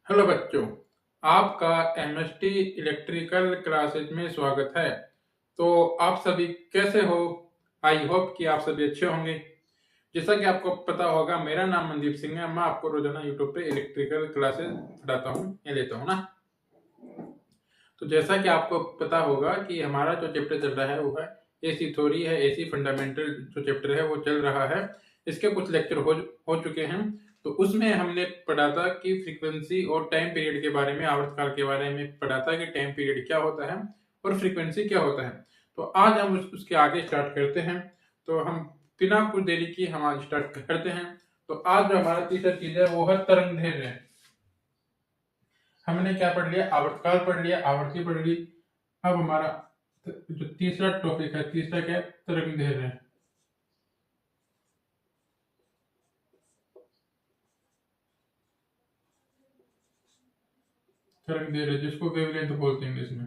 Hello बच्चों, आपका MST electrical classes में स्वागत है। तो आप सभी कैसे हो? आई होप कि आप सभी अच्छे होंगे। जैसा कि आपको पता होगा, मेरा नाम मनदीप सिंह है। मैं आपको रोजाना यूट्यूब पे इलेक्ट्रिकल क्लासेज पढ़ाता हूँ या लेता हूँ ना। तो जैसा कि आपको पता होगा कि हमारा जो चैप्टर चल रहा है वो है एसी थ्योरी है, एसी फंडामेंटल जो चैप्टर है वो चल रहा है। इसके कुछ लेक्चर हो चुके हैं। तो उसमें हमने पढ़ा था कि फ्रीक्वेंसी और टाइम पीरियड के बारे में, आवर्तकाल के बारे में पढ़ा था कि टाइम पीरियड क्या होता है और फ्रीक्वेंसी क्या होता है। तो आज हम उसके आगे स्टार्ट करते हैं। तो हम बिना कुछ देरी की हम आज स्टार्ट करते हैं। तो आज जो हमारा तीसरा चीज है वो है तरंगदैर्ध्य। हमने क्या पढ़ लिया? आवर्तकाल पढ़ लिया, आवर्ती पढ़ ली। अब हमारा जो तीसरा टॉपिक है, तीसरा क्या है? तरंगदैर्ध्य। तरंगदैर्ध्य जिसको वेवलेंथ बोलते हैं इंग्लिश में।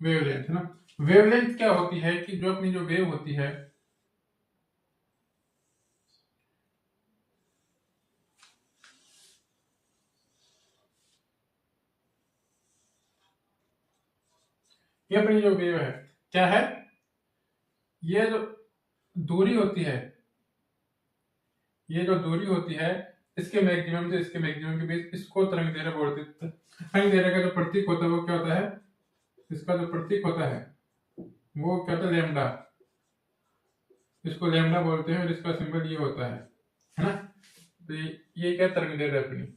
वेवलेंथ ना, वेवलेंथ क्या होती है कि जो अपनी जो वेव होती है, ये अपनी जो वेव है क्या है? ये जो दूरी होती है, ये जो दूरी होती है इसके मैक्सिमम से इसके मैक्सिमम के बीच, इसको तरंगदैर्ध्य बोलते हैं। तरंगदैर्ध्य का जो प्रतीक होता है वो क्या होता है? इसका जो प्रतीक होता है वो क्या होता है? लैम्डा। इसको लैम्डा बोलते हैं और इसका सिंबल ये होता है ना। तो ये क्या तरंगदैर्ध्य अपनी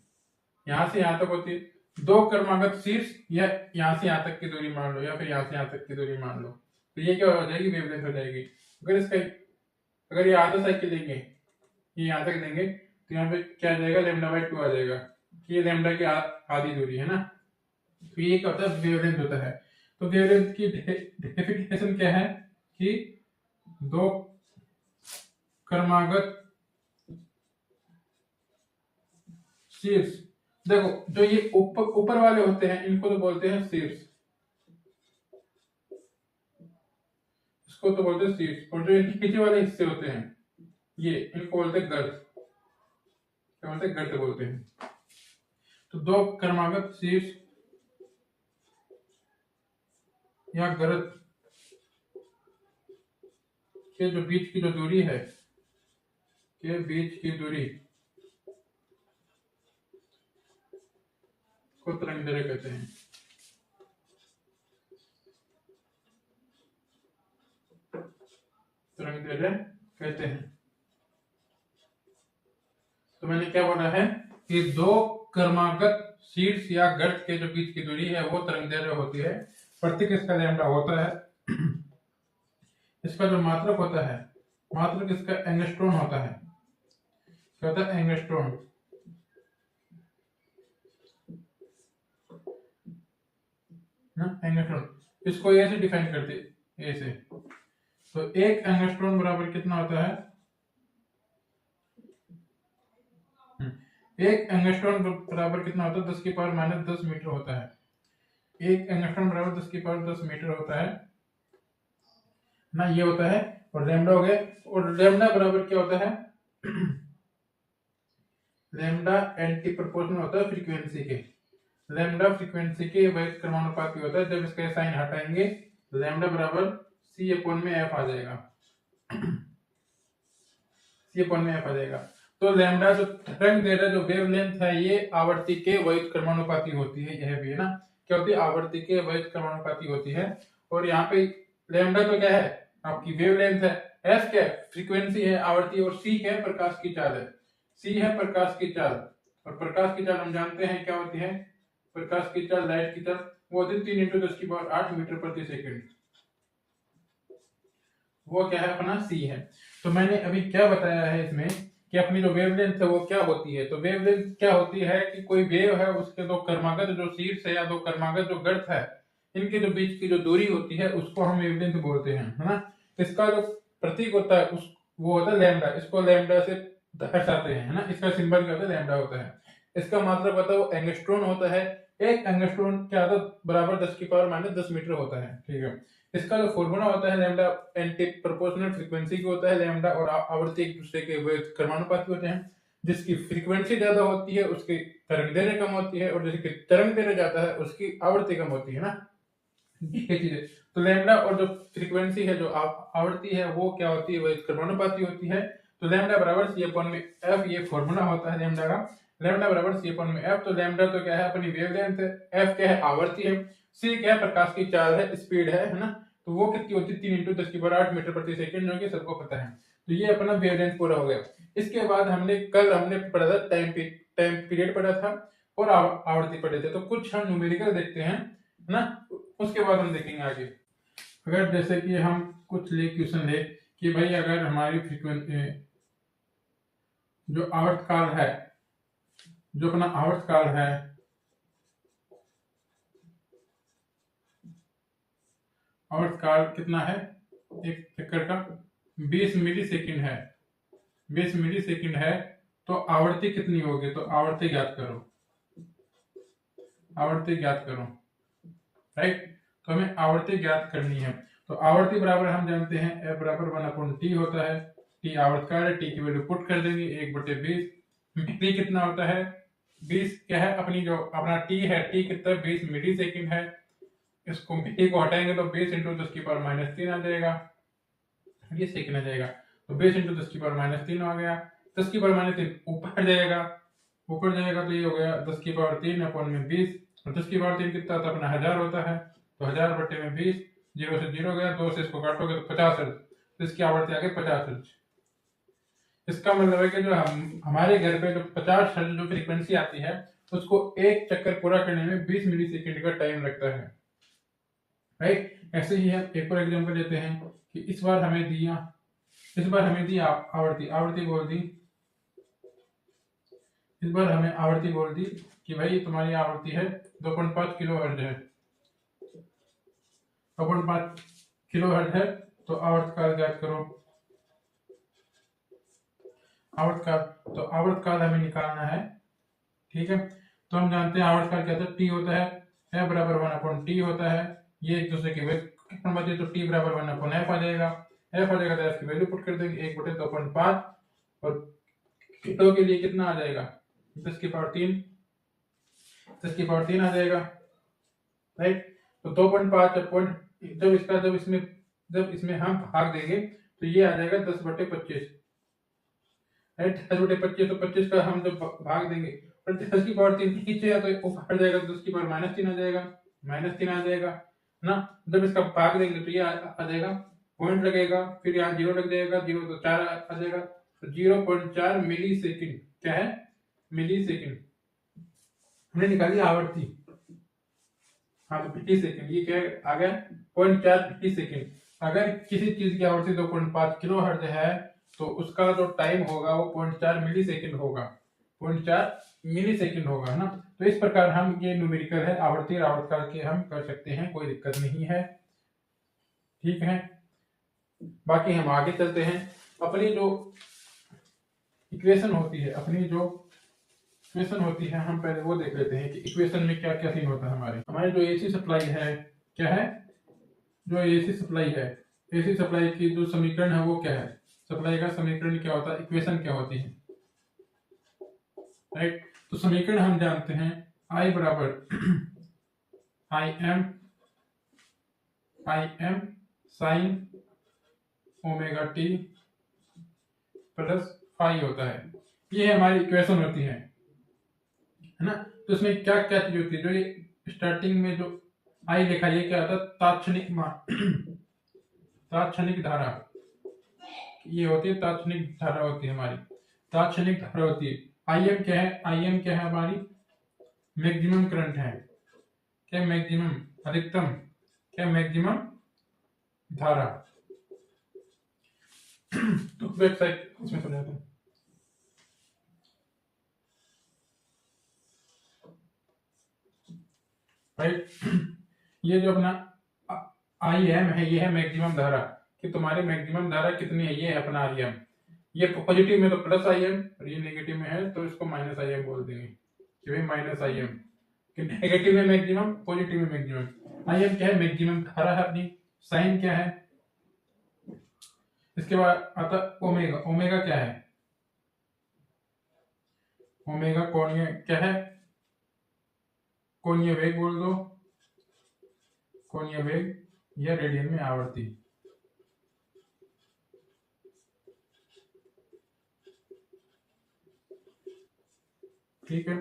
यहाँ से यहाँ तक होती है। दो क्रमागत शीर्ष या यहाँ से यहाँ तक की दूरी मान लो, या फिर यहाँ से यहाँ तक की दूरी मान लो, तो ये क्या हो जाएगी? वेवलेंथ हो जाएगी। अगर ये आधा साइकिल देंगे, ये यहाँ तक देंगे, तो यहाँ पे क्या आ जाएगा? λ/2 आ जाएगा। ये लैम्डा की आधी दूरी है ना। तो ये क्या होता है? वेवलेंथ होता है। तो वेवलेंथ की डेफिनेशन क्या है कि दो क्रमागत शीर्ष, देखो जो ये ऊपर वाले होते हैं इनको तो बोलते हैं शीर्ष, इसको तो बोलते हैं शीर्ष। और जो इनके नीचे वाले हिस्से होते हैं ये, इनको बोलते हैं गर्त। क्या बोलते हैं? गर्त बोलते हैं। तो दो क्रमागत शीर्ष या गर्त के जो बीच की जो दूरी है, के बीच की दूरी को तरंगदैर्ध्य कहते हैं। तरंगदैर्ध्य कहते हैं। तो मैंने क्या बोला है कि दो क्रमागत शीर्ष या गर्त के जो बीच की दूरी है वो तरंगदैर्ध्य होती है। प्रतीक इसका लैम्डा होता है। इसका जो मात्रक होता है, मात्रक इसका एंगस्ट्रॉन होता है। क्या होता है? एंगस्ट्रॉन। एंगस्ट्रॉन, इसको ऐसे डिफाइन करते ऐसे। तो एक एंगस्ट्रॉन बराबर कितना होता है? एक एंगस्ट्रॉन बराबर कितना होता है? 10 की पावर -10 मीटर होता है। एक एंगस्ट्रॉन बराबर 10 की पावर 10 मीटर होता है ना, ये होता है। और लैम्डा हो गया। और लैम्डा बराबर क्या होता है? लैम्डा एंटी प्रोपोर्शनल होता है फ्रीक्वेंसी के। लैम्डा फ्रीक्वेंसी के वही क्रमानुपाती होता है। जब इसका साइन हटाएंगे, लैम्डा बराबर सी अपॉन में एफ आ जाएगा। सी अपॉन में एफ आ जाएगा। तो लैम्डा जो तरंगदैर्ध्य जो वेवलेंथ है, ये आवर्ती के वही क्रमानुपाती होती है। यह भी है ना, क्या होती है? आवर्ती के वही क्रमानुपाती होती है। और यहाँ पे लैम्डा तो क्या है? आपकी वेवलेंथ है। एफ क्या है? फ्रीक्वेंसी है, आवर्ती। और सी क्या है? प्रकाश की चाल है। सी है प्रकाश की चाल। और प्रकाश की चाल हम जानते हैं क्या होती है? प्रकाश की चाल, लाइट की चाल, वो होती है 3 × 10⁸ मीटर प्रति सेकंड। वो क्या है? अपना सी है। तो मैंने अभी क्या बताया है इसमें कि अपनी जो वेवलेंथ है वो क्या होती है। तो वेवलेंथ क्या होती है कि कोई वेव है, उसके दो क्रमागत जो शीर्ष है या दो क्रमागत जो गर्त है, इनके जो बीच की जो दूरी होती है उसको हम वेवलेंथ बोलते हैं, है ना। इसका जो प्रतीक होता है उस वो होता है लैम्डा। इसको लैम्डा से दर्शाते हैं, है ना। इसका सिंबल क्या होता है? लैम्डा होता है। इसका मतलब होता है वो एंगस्ट्रॉन होता है। एक एंगस्ट्रॉन क्या होता है बराबर 10⁻⁻10 मीटर होता है। ठीक है, इसका जो फॉर्मूला होता है लैम्डा एंटी प्रोपोर्शनल फ्रीक्वेंसी की होता है लैम्डा, और आवृत्ति एक दूसरे के क्रमानुपाती होते हैं। जिसकी फ्रीक्वेंसी ज्यादा होती है उसकी तरंग दैर्घ्य कम होती है, और जिसकी तरंग दैर्घ्य ज्यादा है उसकी आवृत्ति कम होती है ना, ये चीज है। तो लैम्डा और जो फ्रीक्वेंसी है, जो आवृत्ति है, वो क्या होती है, वो क्रमानुपाती होती है। तो लैम्डा बराबर सी अपॉन में एफ, ये फॉर्मूला होता है लैम्डा का, लैम्डा बराबर सी अपॉन में एफ। तो लैम्डा तो क्या है, अपनी वेवलेंथ है, एफ क्या है, आवृत्ति है, सी क्या है, प्रकाश की चाल है, स्पीड है ना। तो वो कितनी होती है, 3 × 10⁸ मीटर प्रति सेकंड, जो कि सबको पता है। तो ये अपना वेवलेंथ पूरा हो गया। इसके बाद कल हमने पढ़ा था टाइम पीरियड पढ़ा था और आवृत्ति पढ़े थे। तो कुछ हम न्यूमेरिकल देखते हैं ना, उसके बाद हम देखेंगे आगे। अगर जैसे कि हम कुछ क्वेश्चन ले कि भाई अगर हमारी फ्रीक्वेंसी जो आवर्तकाल है, जो अपना आवर्तकाल है, आवर्तकाल कितना है एक चक्कर का, 20 मिली सेकेंड है, 20 मिली सेकेंड है। तो आवृत्ति कितनी होगी, तो आवृत्ति ज्ञात करो, आवृत्ति ज्ञात करो, राइट। तो हमें आवृत्ति ज्ञात करनी है। तो आवृत्ति बराबर हम जानते हैं F बराबर 1/T होता है। T आवर्तकाल है, T की वैल्यू पुट कर देंगे 1/20। T कितना होता है, 20 क्या है, अपनी जो अपना T है, T कितना 20 मिली सेकेंड है। इसको T को हटाएंगे तो 20 × 10⁻³ आ जाएगा, ये सेकेंड आ जाएगा। तो 20 × 10⁻³ आ गया, 10⁻³ ऊपर जाएगा, ऊपर जाएगा तो ये हो गया 10⁻³ और 10⁻³ कितना होता है, अपना 1000 होता है। तो 1000/20, 0 से 0 गया, 2 से इसको काटोगे तो 50 हर्ट्ज, तो इसकी आवृत्ति आ गई 50 हर्ट्ज। इसका मतलब है कि जो हमारे घर पे जो 50 हर्ट्ज जो फ्रीक्वेंसी आती है, उसको एक चक्कर पूरा करने में 20 मिली सेकेंड का टाइम लगता है, राइट। ऐसे ही हम एक और एग्जांपल लेते हैं कि इस बार हमें दी आवृत्ति, आवृत्ति बोल दी, इस बार हमें आवृत्ति बोल दी कि भाई तुम्हारी आवृत्ति है 2.5 किलो हर्ट्ज है, 2.5 किलो हर्ट्ज है। तो आवर्तकाल ज्ञात करो, आवर्तकाल, तो आवर्तकाल हमें निकालना है, ठीक है। तो हम जानते हैं आवर्तकाल क्या होता है, टी होता है, F बराबर 1/T होता है। ये एक दूसरे की वैल्यू, तो T बराबर 1/F आ जाएगा, F आ जाएगा तो F की वैल्यू पुट कर देंगे 1/2.5, और किलो के लिए कितना आ जाएगा, 10⁻³ आ जाएगा, राइट। तो 2.5 जब इसमें हम भाग देंगे तो ये आ जाएगा 10/25, राइट। 10/25, तो 25 का हम जब भाग देंगे, 10⁻³ नीचे है तो ऊपर जाएगा, 10⁻³ आ जाएगा, -3 आ जाएगा ना। जब इसका भाग देंगे तो ये आ जाएगा, पॉइंट लगेगा, फिर यहाँ 0 लग जाएगा, 0 तो 4 आ जाएगा। तो 0.4 मिली सेकेंड क्या है, मिली सेकेंड हमने निकाली आवृत्ति। हाँ, तो मिली सेकेंड ये क्या आ गया, 0.4 मिली सेकेंड। अगर किसी चीज की आवृत्ति 2.5 किलो हर्ट्ज है तो उसका जो टाइम होगा वो 0.4 मिली सेकेंड होगा, 0.4 मिली सेकेंड होगा ना। तो इस प्रकार हम ये न्यूमेरिकल है आवृत्ति और आवर्तकाल के हम कर सकते हैं, कोई दिक्कत नहीं है, ठीक है। बाकी हम आगे चलते हैं, अपनी जो इक्वेशन होती है, इक्वेशन होती है, हम पहले वो देख लेते हैं कि इक्वेशन में क्या क्या सीन होता है। हमारे जो एसी सप्लाई है, क्या है, जो एसी सप्लाई है, एसी सप्लाई की जो समीकरण है वो क्या है, सप्लाई का समीकरण क्या होता है, इक्वेशन क्या होती है, राइट। तो समीकरण हम जानते हैं, I बराबर im sign ω/t plus phi होता है। ये हमारी इक्वेशन होती है ना। तो इसमें क्या क्या चीज होती है, जो ये स्टार्टिंग में जो आई लिखा, ये क्या होता है, तात्क्षणिक मान, तात्क्षणिक धारा, ये होती है तात्क्षणिक धारा, होती है हमारी तात्क्षणिक धारा होती है। Im क्या है, Im क्या है, हमारी मैक्सिमम करंट है, क्या मैक्सिमम, अधिकतम, क्या मैक्सिमम धारा। तो वेबसाइट इसमें समझाता हूँ, राइट। ये जो अपना Im है, ये है मैक्सिमम धारा, कि तुम्हारी मैक्सिमम धारा कितनी है, ये है अपना Im। ये पॉजिटिव में तो प्लस Im और ये नेगेटिव में है तो इसको -Im बोल देंगे कि भाई -Im, नेगेटिव में मैक्सिमम, पॉजिटिव में मैक्सिमम। आई एम क्या है, मैक्सिमम धारा है अपनी। साइन क्या है, इसके बाद आता ओमेगा। ओमेगा क्या है, ओमेगा कोणीय क्या है, कोणीय वेग बोल दो, कोणीय वेग या रेडियन में आवर्ती। ठीक है।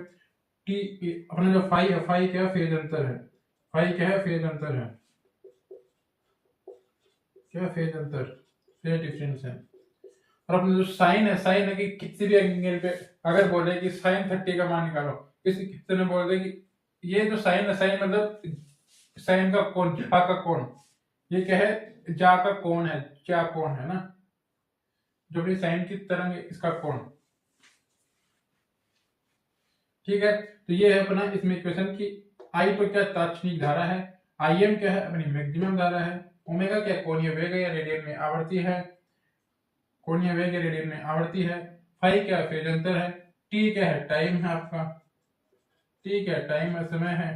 टी अपना जो फाई है, फाई क्या है, फेज अंतर है। फाई क्या है, फेज अंतर है। क्या फेज अंतर, फेज डिफरेंस है। और अपना जो साइन है, साइन है कि किसी भी एंगल पे अगर बोले कि साइन 30 का मान निकालो, किसी ने बोल दे कि ये जो साइन है, साइन मतलब साइन का कोण, जा का कोण, ये क्या है, जा का कोण है, जा कोण है ना, जो भी साइन की तरंग है इसका कोण। ठीक है, तो ये है अपना इसमें इक्वेशन की आई तो क्या तात्क्षणिक धारा है, आई एम क्या है अपनी मैक्सिमम धारा है, ओमेगा क्या कोणीय वेग है या रेडियन में आवर्ती है, कोणीय वेग या रेडियन में आवर्ती है, फाई क्या फेज अंतर है, टी क्या है टाइम है आपका, टी क्या टाइम है, समय है।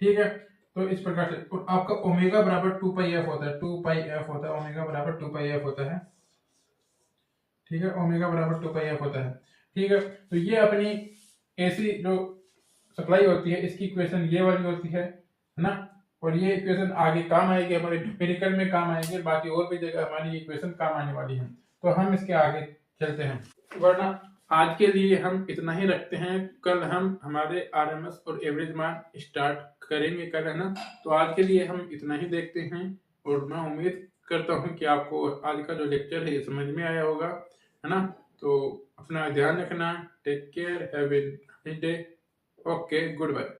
ठीक है, तो इस प्रकार से और आपका ओमेगा बराबर 2 पाई एफ होता है, 2 पाई एफ होता है, ओमेगा बराबर 2 पाई एफ होता है। ठीक है, ओमेगा बराबर 2 पाई एफ होता है। ठीक है, तो ये अपनी एसी जो सप्लाई होती है इसकी इक्वेशन ये वाली होती है ना। और ये इक्वेशन आगे काम आएगी, हमारे न्यूमेरिकल में काम आएगी, बाकी और भी जगह हमारी इक्वेशन काम आने वाली है। तो हम इसके आगे चलते हैं, वरना आज के लिए हम इतना ही रखते हैं। कल हम हमारे आरएमएस और एवरेज मान स्टार्ट करेंगे कल, है ना। तो आज के लिए हम इतना ही देखते हैं, और मैं उम्मीद करता हूँ कि आपको आज का जो लेक्चर है ये समझ में आया होगा, है ना। तो अपना ध्यान रखना, take care, have a day, okay, good bye.